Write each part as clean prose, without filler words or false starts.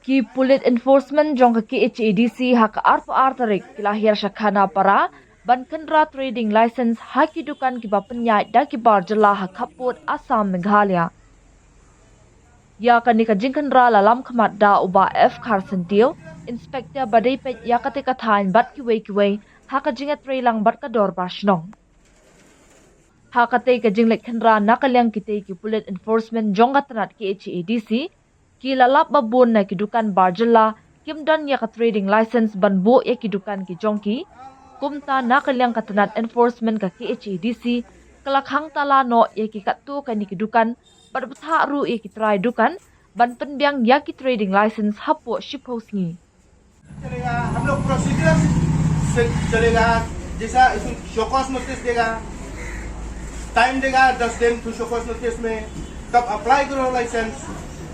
ki pulit enforcement jong ka KHADC hak arp tarik kilahir shakhana para ban kendra trading license haki dukan ki bapanyai da ki barjala hakaput Assam Meghalaya ya kani ka jingkhandra lalam khamat da uba F Kharsentiu inspector badai pet ya kate ka thain bat ki wei haka jinga trailang bat ka dor bashnong hakate ka jinglek khandra nakalyang kite ki pulit enforcement jong gatnat KHADC ki lalap babun na kidukan barjala kimdan ya ka trading license banbo ya kidukan ki jongki kumta nakalyang katanat enforcement ka KHADC kalakhang tala no ya ki katu ka ni kidukan badbutha ru ya ki try dukan ban penbyang ya ki trading license hapo shiposngi चलेगा हम लोग procedure से चलेगा जैसा इसमें show cause notice देगा time देगा 10 दिन फिर शोकॉस नोटिस में तब अप्लाई करो लाइसेंस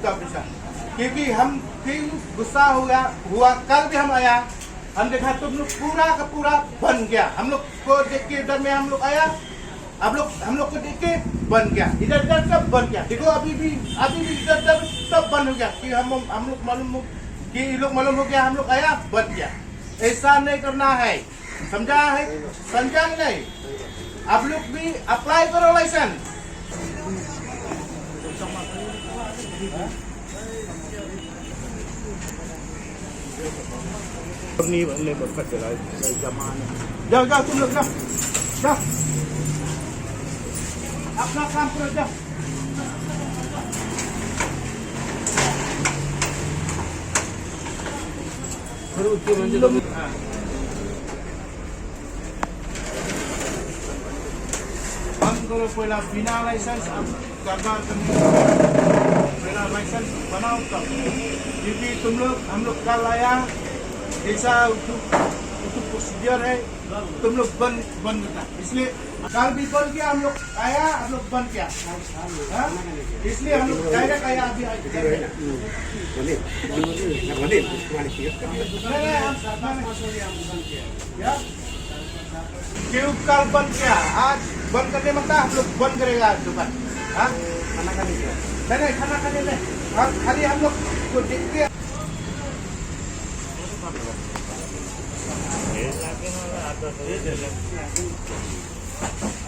तब ऐसा क्योंकि हम फिर गुस्सा हुआ कल भी हम आया हम देखा तुम लोग पूरा का पूरा बन गया हम लोग को देख के इधर में हम लोग आया हम लोग को देख के बन गया इधर सब बन गया देखो अभी भी इधर सब बंद हो गया कि हम लोग मालूम कि लोग मालूम हो गया हम लोग आया बन गया ऐसा नहीं करना है समझा नहीं आप लोग भी अप्लाई करो लाइसेंस जाओ तुम लोग जाओ अपना काम करो जाओ हम करो पहला बिना लाइसेंस अब कारोबार करने पहला लाइसेंस बनाओ तब क्योंकि हम लोग कल आया ऐसा प्रोसीजर है तुम लोग बंद था इसलिए कल भी बंद किया हम लोग आया हम लोग बंद किया इसलिए हम लोग डायरेक्ट आया अभी क्यों कल बंद किया आज बंद करने मतलब हम लोग बंद करेगा दुकान नहीं खाना खाने में खाली हम लोग को देखते